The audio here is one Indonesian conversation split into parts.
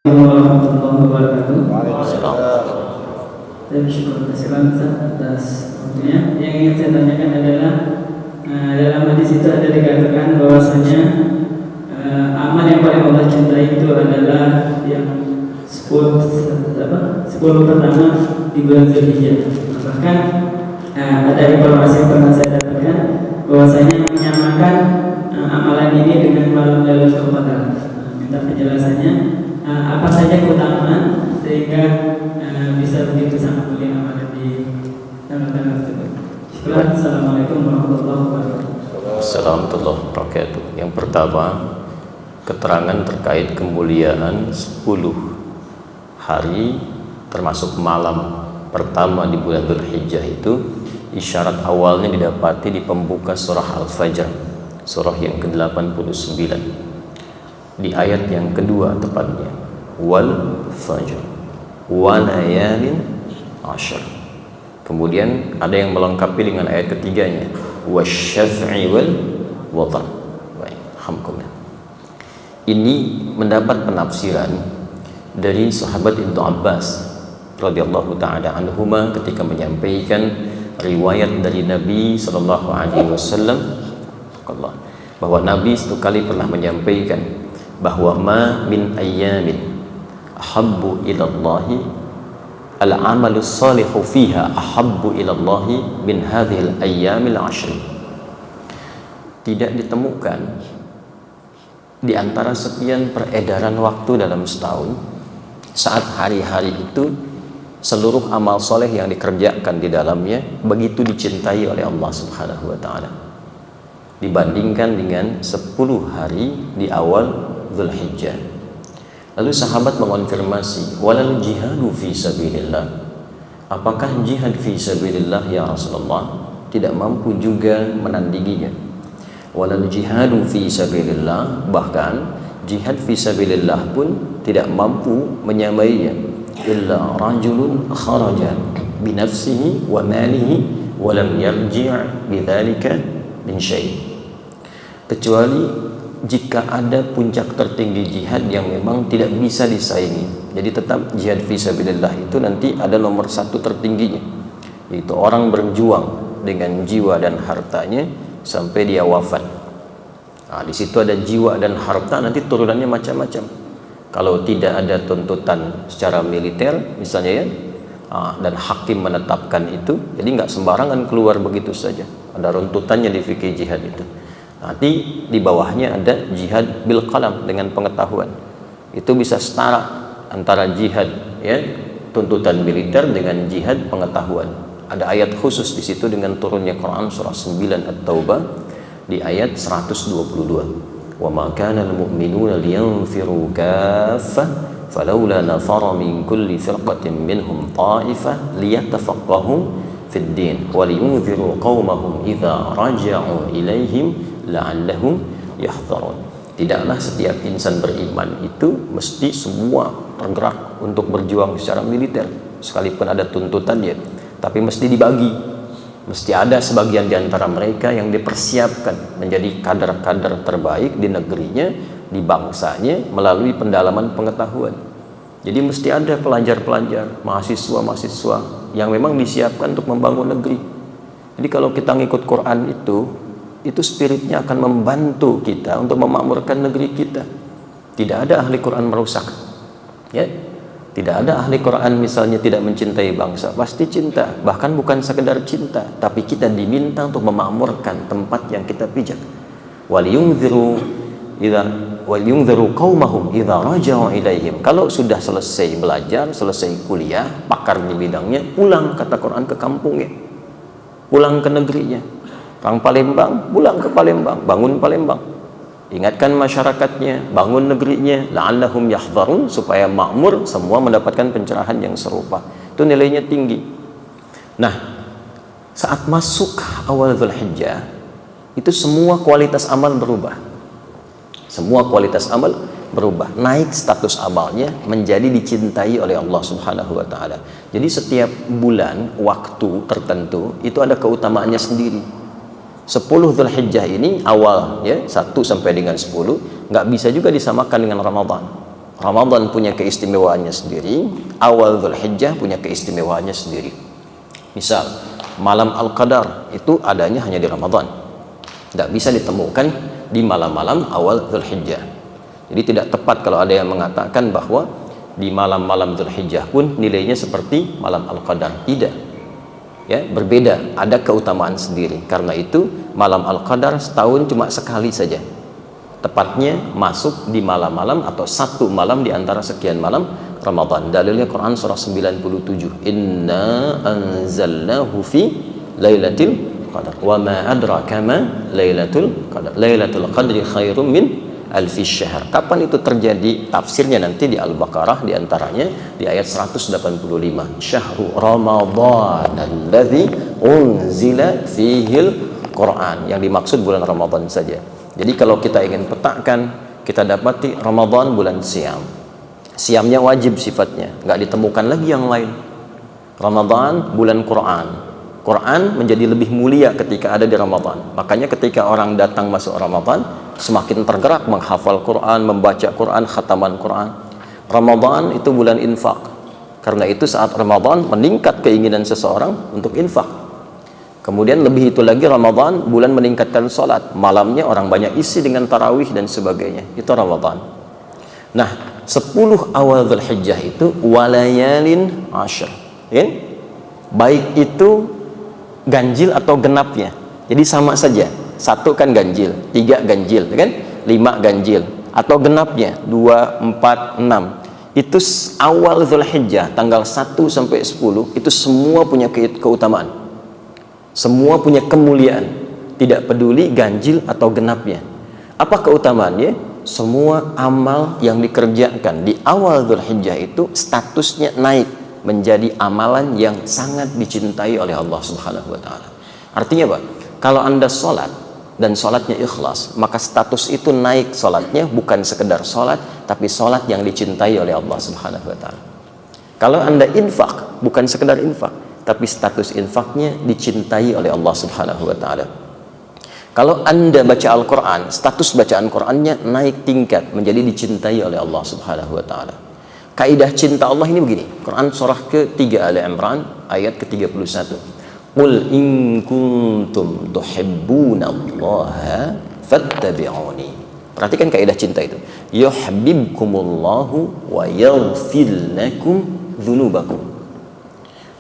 Warahmatullahi wabarakatuh. Waalaikumsalam. Saya bersyukur atas waktunya. Yang ingin saya tanyakan adalah dalam hadis itu ada dikatakan bahwasanya amal yang paling Allah cintai itu adalah yang 10 pertama di bulan Zulhijjah. Bahkan ada informasi yang pernah saya dapatkan bahwasanya menyamakan amalan ini dengan malam Lailatul Qadar. Minta penjelasannya. Apa saja keutamaan sehingga bisa begitu sangat mulia amalan di tanggal-tanggal tersebut. Assalamualaikum warahmatullahi wabarakatuh. Assalamualaikum warahmatullahi wabarakatuh. Yang pertama, keterangan terkait kemuliaan 10 hari termasuk malam pertama di bulan Dzulhijjah itu isyarat awalnya didapati di pembuka surah Al-Fajr, surah yang ke-89. Di ayat yang kedua tepatnya, wal fajr wa layalin ashr. Kemudian ada yang melengkapi dengan ayat ketiganya, wasyaf'i wal watar. Baik, alhamdulillah. Ini mendapat penafsiran dari sahabat Ibnu Abbas radhiyallahu taala anhuma ketika menyampaikan riwayat dari Nabi sallallahu alaihi wasallam bahwa Nabi satu kali pernah menyampaikan bahwa ma min ayyamin ahabbu ilallahi al-amalu salihu fiha ahabbu ilallahi min hadhil ayyamil ashri. Tidak ditemukan di antara sekian peredaran waktu dalam setahun saat hari-hari itu seluruh amal soleh yang dikerjakan di dalamnya begitu dicintai oleh Allah Subhanahu wa ta'ala dibandingkan dengan 10 hari di awal Dzulhijjah. Lalu sahabat mengonfirmasi, walal jihadu fi sabilillah. Apakah jihad fi sabilillah ya Rasulullah? Tidak mampu juga menandinginya. Walal jihadu fi sabilillah, bahkan jihad fi sabilillah pun tidak mampu menyamainya. Illa rajulun kharaja bi nafsihi wa malihi wa lam yarji' bidzalika min syai'. Kecuali jika ada puncak tertinggi jihad yang memang tidak bisa disaingi. Jadi tetap jihad fisabilillah itu nanti ada nomor satu tertingginya, yaitu orang berjuang dengan jiwa dan hartanya sampai dia wafat. Nah, di situ ada jiwa dan harta, nanti turunannya macam-macam. Kalau tidak ada tuntutan secara militer misalnya ya, dan hakim menetapkan itu, jadi nggak sembarangan keluar begitu saja. Ada runtutannya di fikih jihad itu. Nanti di bawahnya ada jihad bil qalam, dengan pengetahuan. Itu bisa setara antara jihad ya tuntutan militer dengan jihad pengetahuan. Ada ayat khusus di situ dengan turunnya Quran surah 9 At-Taubah di ayat 122. Wa ma kana al-mu'minuna liyanfiru kaffah falawla nafara min kulli firqatin minhum ta'ifah liyatafaqahu fid din wa liyunziru qaumahum idza raja'u ilaihim la'allahum yahdharun. Tidaklah setiap insan beriman itu mesti semua tergerak untuk berjuang secara militer sekalipun ada tuntutannya, tapi mesti dibagi. Mesti ada sebagian di antara mereka yang dipersiapkan menjadi kader-kader terbaik di negerinya, di bangsanya melalui pendalaman pengetahuan. Jadi mesti ada pelajar-pelajar, mahasiswa-mahasiswa yang memang disiapkan untuk membangun negeri. Jadi kalau kita ngikut Quran itu spiritnya akan membantu kita untuk memakmurkan negeri kita. Tidak ada ahli Quran merusak ya. Tidak ada ahli Quran misalnya tidak mencintai bangsa, pasti cinta. Bahkan bukan sekedar cinta, tapi kita diminta untuk memakmurkan tempat yang kita pijak. Waliyunziru qaumahum idza raja'u ilaihim. Kalau sudah selesai belajar, selesai kuliah, pakar di bidangnya, pulang kata Quran ke kampungnya, pulang ke negerinya. Orang Palembang pulang ke Palembang, bangun Palembang, ingatkan masyarakatnya, bangun negerinya, la'allahum yahdharun, supaya makmur, semua mendapatkan pencerahan yang serupa. Itu nilainya tinggi. Nah, saat masuk awal Dzulhijjah itu semua kualitas amal berubah. Semua kualitas amal berubah, naik status amalnya menjadi dicintai oleh Allah Subhanahu wa taala. Jadi setiap bulan waktu tertentu itu ada keutamaannya sendiri. 10 Dzulhijjah ini awal ya 1 sampai dengan 10 nggak bisa juga disamakan dengan Ramadan. Ramadan punya keistimewaannya sendiri, awal Dzulhijjah punya keistimewaannya sendiri. Misal, malam Al-Qadar itu adanya hanya di Ramadan. Tidak bisa ditemukan di malam-malam awal Dzulhijjah. Jadi tidak tepat kalau ada yang mengatakan bahwa di malam-malam Dzulhijjah pun nilainya seperti malam Al-Qadar. Tidak. Ya, berbeda, ada keutamaan sendiri. Karena itu malam Al-Qadar setahun cuma sekali saja. Tepatnya masuk di malam-malam atau satu malam di antara sekian malam Ramadan. Dalilnya Quran surah 97. Inna anzalnahu fi lailatul qadar. Wa ma adraka ma lailatul qadar. Lailatul qadri khairum min alfi syahr. Kapan itu terjadi? Tafsirnya nanti di Al-Baqarah, di antaranya di ayat 185. Syahrul Ramadan alladzi unzila fihil Quran. Yang dimaksud bulan Ramadan saja. Jadi kalau kita ingin petakan, kita dapati Ramadan bulan siam. Siamnya wajib sifatnya, nggak ditemukan lagi yang lain. Ramadan bulan Quran. Quran menjadi lebih mulia ketika ada di Ramadan. Makanya ketika orang datang masuk Ramadan, semakin tergerak menghafal Quran, membaca Quran, khataman Quran. Ramadan itu bulan infak. Karena itu saat Ramadan meningkat keinginan seseorang untuk infak. Kemudian lebih itu lagi Ramadan bulan meningkatkan sholat. Malamnya orang banyak isi dengan tarawih dan sebagainya. Itu Ramadan. Nah, 10 awal Dzulhijjah itu walayalin ashr. Ya? Baik itu ganjil atau genapnya. Jadi sama saja. 1 kan ganjil, 3 ganjil, kan? 5 ganjil. Atau genapnya 2, 4, 6. Itu awal Dzulhijjah tanggal 1 sampai 10 itu semua punya keutamaan. Semua punya kemuliaan, tidak peduli ganjil atau genapnya. Apa keutamaannya? Semua amal yang dikerjakan di awal Dzulhijjah itu statusnya naik menjadi amalan yang sangat dicintai oleh Allah Subhanahu wa taala. Artinya apa? Kalau Anda sholat dan sholatnya ikhlas, maka status itu naik sholatnya, bukan sekedar sholat, tapi sholat yang dicintai oleh Allah Subhanahu wa taala. Kalau Anda infak, bukan sekedar infak, tapi status infaknya dicintai oleh Allah Subhanahu wa taala. Kalau Anda baca Al-Qur'an, status bacaan Qur'annya naik tingkat menjadi dicintai oleh Allah Subhanahu wa taala. Kaidah cinta Allah ini begini. Quran surah ke-3 Ali Imran ayat ke-31. Qul in kuntum tuhibbunallaha fattabi'uni. Perhatikan kaidah cinta itu. Yuhibbukumullahu wa yaghfir lakum dzunubakum.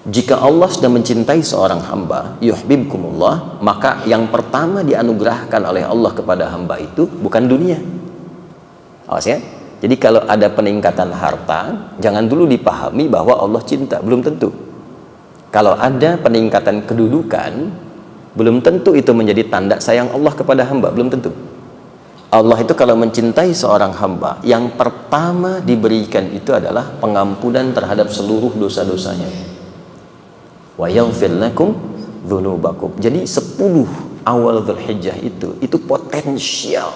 Jika Allah sudah mencintai seorang hamba, yuhibbukumullah, maka yang pertama dianugerahkan oleh Allah kepada hamba itu bukan dunia. Awas ya. Jadi kalau ada peningkatan harta, jangan dulu dipahami bahwa Allah cinta, belum tentu. Kalau ada peningkatan kedudukan, belum tentu itu menjadi tanda sayang Allah kepada hamba, belum tentu. Allah itu kalau mencintai seorang hamba, yang pertama diberikan itu adalah pengampunan terhadap seluruh dosa-dosanya. Wa yaghfir lakum dzunubakum. Jadi 10 awal Dzulhijjah itu potensial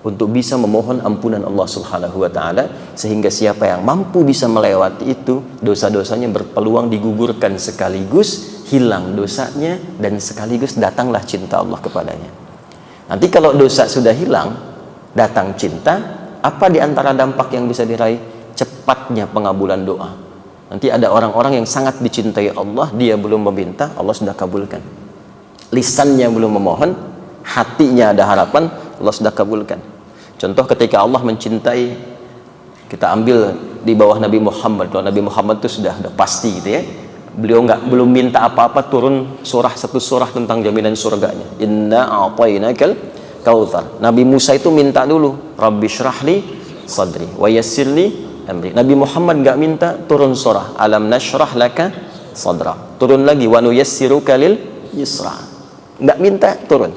untuk bisa memohon ampunan Allah Subhanahu wa taala, sehingga siapa yang mampu bisa melewati itu, dosa-dosanya berpeluang digugurkan sekaligus hilang dosanya dan sekaligus datanglah cinta Allah kepadanya. Nanti kalau dosa sudah hilang, datang cinta, apa di antara dampak yang bisa diraih? Cepatnya pengabulan doa. Nanti ada orang-orang yang sangat dicintai Allah, dia belum meminta, Allah sudah kabulkan. Lisannya belum memohon, hatinya ada harapan, Allah sudah kabulkan. Contoh ketika Allah mencintai, kita ambil di bawah Nabi Muhammad. Kalau Nabi Muhammad itu sudah pasti gitu ya. Beliau belum minta apa-apa, turun satu surah tentang jaminan surganya. Inna a'tainakal kautsar. Nabi Musa itu minta dulu, Rabbi syrahli sadri wa yassirli amri. Nabi Muhammad nggak minta, turun surah alam nashrah laka sadra. Turun lagi wa nuyassiruka lil yusra. Nggak minta, turun.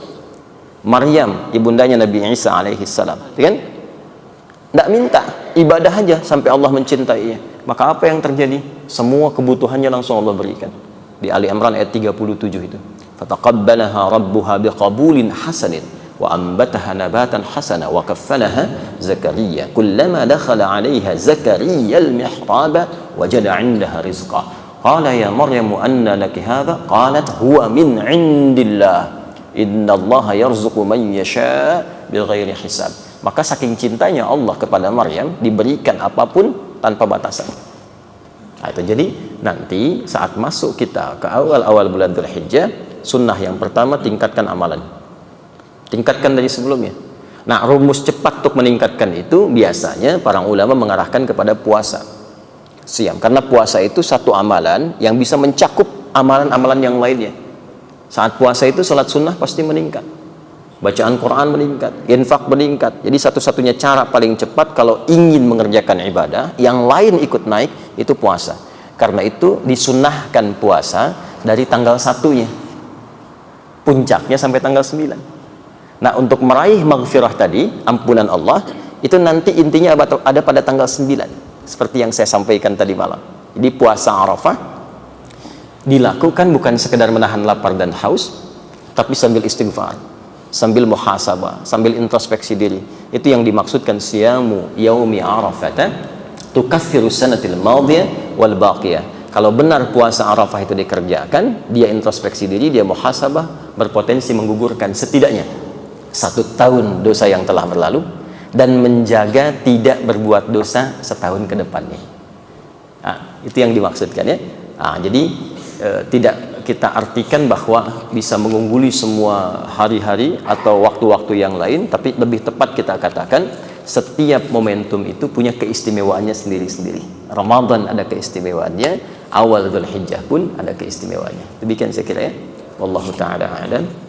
Maryam ibundanya Nabi Isa alaihi salam, kan? Nggak minta, ibadah aja sampai Allah mencintainya. Maka apa yang terjadi? Semua kebutuhannya langsung Allah berikan. Di Ali Imran ayat 37 itu. Fataqabbalaha rabbuha biqabulin hasanin wa ambataha nabatan hasana wa kaffalaha Zakaria. Kullama dakhala 'alaiha Zakaria al-mihraba wajada 'indaha rizqa. Qala ya Maryam anna laki hadha? Qalat huwa min 'indillah. Innallaha yarzuqu man yasha' bighairi hisab. Maka saking cintanya Allah kepada Maryam, diberikan apapun tanpa batasan. Nah, itu jadi nanti saat masuk kita ke awal-awal bulan Dzulhijjah, sunnah yang pertama tingkatkan amalan. Tingkatkan dari sebelumnya. Nah, rumus cepat untuk meningkatkan itu biasanya para ulama mengarahkan kepada puasa. Siam, karena puasa itu satu amalan yang bisa mencakup amalan-amalan yang lainnya. Saat puasa itu salat sunnah pasti meningkat, bacaan Quran meningkat, infak meningkat. Jadi satu-satunya cara paling cepat kalau ingin mengerjakan ibadah yang lain ikut naik itu puasa. Karena itu disunnahkan puasa dari tanggal 1-nya, puncaknya sampai tanggal 9. Nah, untuk meraih maghfirah tadi, ampunan Allah, itu nanti intinya ada pada tanggal 9, seperti yang saya sampaikan tadi malam. Jadi puasa Arafah dilakukan bukan sekedar menahan lapar dan haus, tapi sambil istighfar, sambil muhasabah, sambil introspeksi diri. Itu yang dimaksudkan siyamu yaumi arafata tukaffiru sanatil madiyah wal baqiyah. Kalau benar puasa Arafah itu dikerjakan, dia introspeksi diri, dia muhasabah, berpotensi menggugurkan setidaknya 1 tahun dosa yang telah berlalu dan menjaga tidak berbuat dosa setahun ke depannya. Nah, itu yang dimaksudkan ya. Nah, jadi tidak kita artikan bahwa bisa mengungguli semua hari-hari atau waktu-waktu yang lain, tapi lebih tepat kita katakan setiap momentum itu punya keistimewaannya sendiri-sendiri. Ramadan ada keistimewaannya, awal Dzulhijjah pun ada keistimewaannya. Demikian saya kira ya. Wallahu taala a'lam.